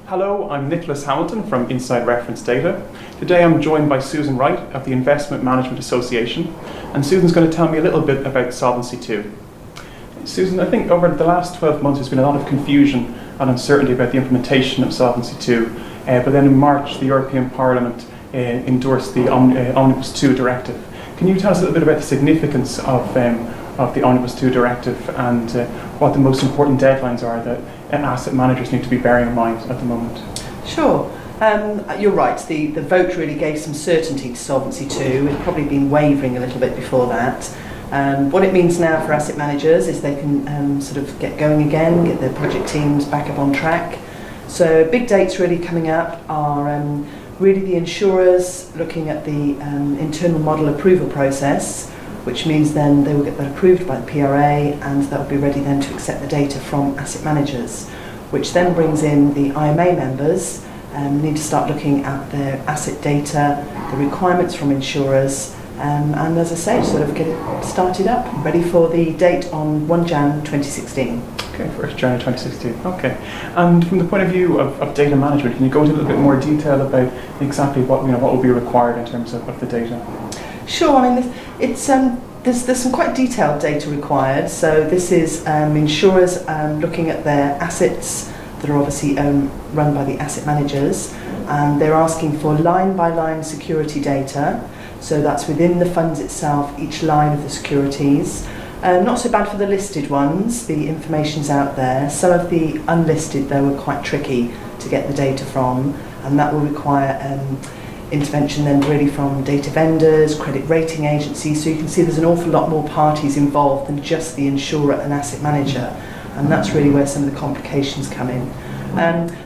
Hello, I'm Nicholas Hamilton from Inside Reference Data. Today I'm joined by Susan Wright of the Investment Management Association, and Susan's going to tell me a little bit about Solvency II. Susan, I think over the last 12 months there's been a lot of confusion and uncertainty about the implementation of Solvency II, but then in March the European Parliament endorsed the Omnibus II directive. Can you tell us a little bit about the significance of the Omnibus II directive and what the most important deadlines are that asset managers need to be bearing in mind at the moment? Sure. You're right, the vote really gave some certainty to Solvency II. It's probably been wavering a little bit before that. What it means now for asset managers is they can sort of get going again, get their project teams back up on track. So big dates really coming up are really the insurers looking at the internal model approval process, which means then they will get that approved by the PRA and that will be ready then to accept the data from asset managers, which then brings in the IMA members need to start looking at their asset data, the requirements from insurers, and as I say, sort of get it started up, ready for the date on 1 Jan 2016. Okay, 1st January 2016. Okay. And from the point of view of data management, can you go into a little bit more detail about exactly what will be required in terms of the data? Sure. I mean, it's there's some quite detailed data required. So this is insurers looking at their assets that are obviously run by the asset managers, and they're asking for line-by-line security data. So that's within the funds itself, each line of the securities. Not so bad for the listed ones. The information's out there. Some of the unlisted, though, are quite tricky to get the data from, and that will require intervention then really from data vendors, credit rating agencies. So you can see there's an awful lot more parties involved than just the insurer and asset manager, and that's really where some of the complications come in.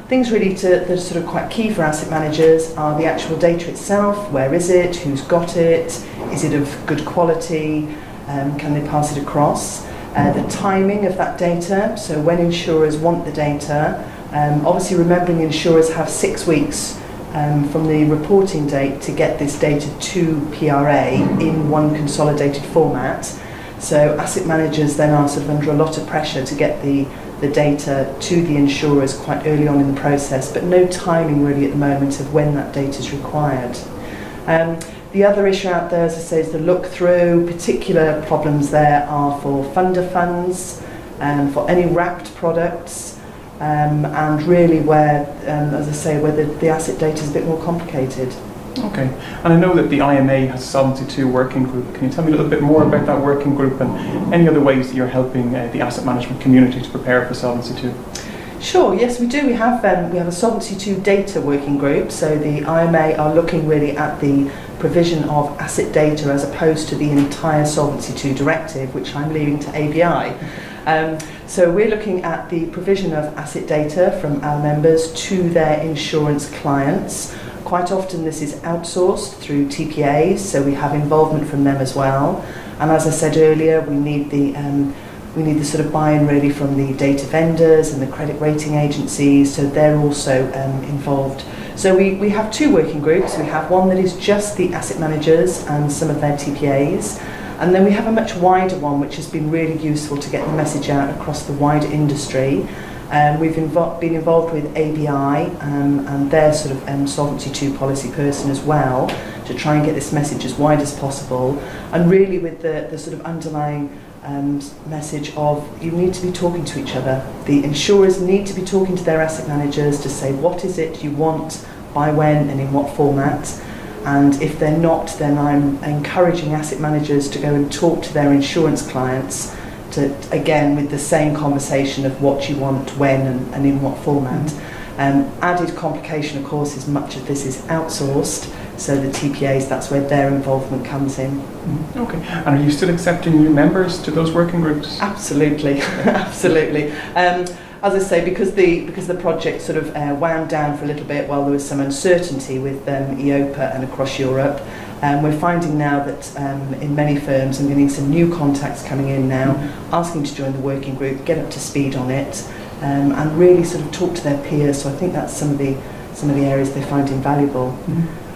Things really that are sort of quite key for asset managers are the actual data itself. Where is it? Who's got it? Is it of good quality? Can they pass it across? The timing of that data, so when insurers want the data, obviously remembering insurers have 6 weeks from the reporting date to get this data to PRA in one consolidated format. So asset managers then are sort of under a lot of pressure to get the data to the insurers quite early on in the process, but no timing really at the moment of when that data is required. The other issue out there, as I say, is the look-through. Particular problems there are for funder funds, for any wrapped products, and really where, as I say, where the asset data is a bit more complicated. Okay, and I know that the IMA has a Solvency II working group. Can you tell me a little bit more about that working group and any other ways that you're helping the asset management community to prepare for Solvency II? Sure, yes we do. We have a Solvency II data working group, so the IMA are looking really at the provision of asset data as opposed to the entire Solvency II directive, which I'm leaving to ABI. So we're looking at the provision of asset data from our members to their insurance clients. Quite often this is outsourced through TPAs, so we have involvement from them as well. And as I said earlier, we need the sort of buy-in really from the data vendors and the credit rating agencies, so they're also involved. So we have 2 working groups. We have one that is just the asset managers and some of their TPAs, and then we have a much wider one which has been really useful to get the message out across the wider industry. We've been involved with ABI and their sort of Solvency II policy person as well, to try and get this message as wide as possible, and really with the sort of underlying message of you need to be talking to each other. The insurers need to be talking to their asset managers to say what is it you want, by when and in what format. And if they're not, then I'm encouraging asset managers to go and talk to their insurance clients to, again, with the same conversation of what you want, when and in what format. Added complication, of course, is much of this is outsourced, so the TPAs, that's where their involvement comes in. Okay, and are you still accepting new members to those working groups? Absolutely, absolutely. As I say, because the project sort of wound down for a little bit while there was some uncertainty with EIOPA and across Europe, we're finding now that in many firms I'm getting some new contacts coming in now, asking to join the working group, get up to speed on it, and really sort of talk to their peers. So I think that's some of the areas they find invaluable.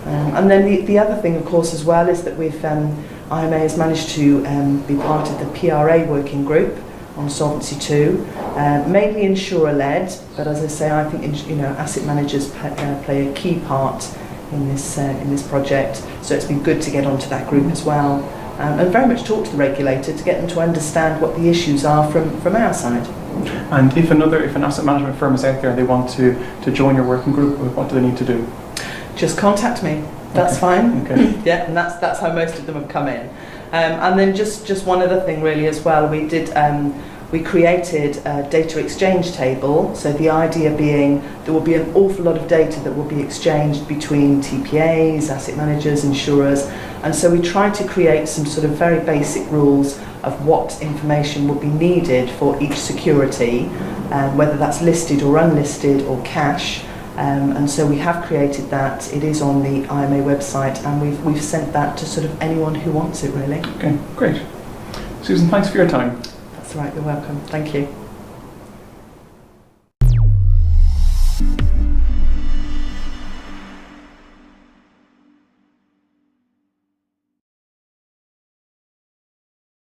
And then the other thing, of course, as well, is that IMA has managed to be part of the PRA working group, on Solvency II, mainly insurer-led, but as I say, I think asset managers play a key part in this project. So it's been good to get onto that group as well, and very much talk to the regulator to get them to understand what the issues are from our side. And if an asset management firm is out there and they want to join your working group, what do they need to do? Just contact me. That's fine. Okay. Yeah, and that's how most of them have come in. And then just one other thing really as well, we created a data exchange table. So the idea being there will be an awful lot of data that will be exchanged between TPAs, asset managers, insurers, and so we tried to create some sort of very basic rules of what information would be needed for each security, whether that's listed or unlisted or cash. And so we have created that. It is on the IMA website, and we've sent that to sort of anyone who wants it, really. Okay, great. Susan, thanks for your time. That's right, you're welcome. Thank you.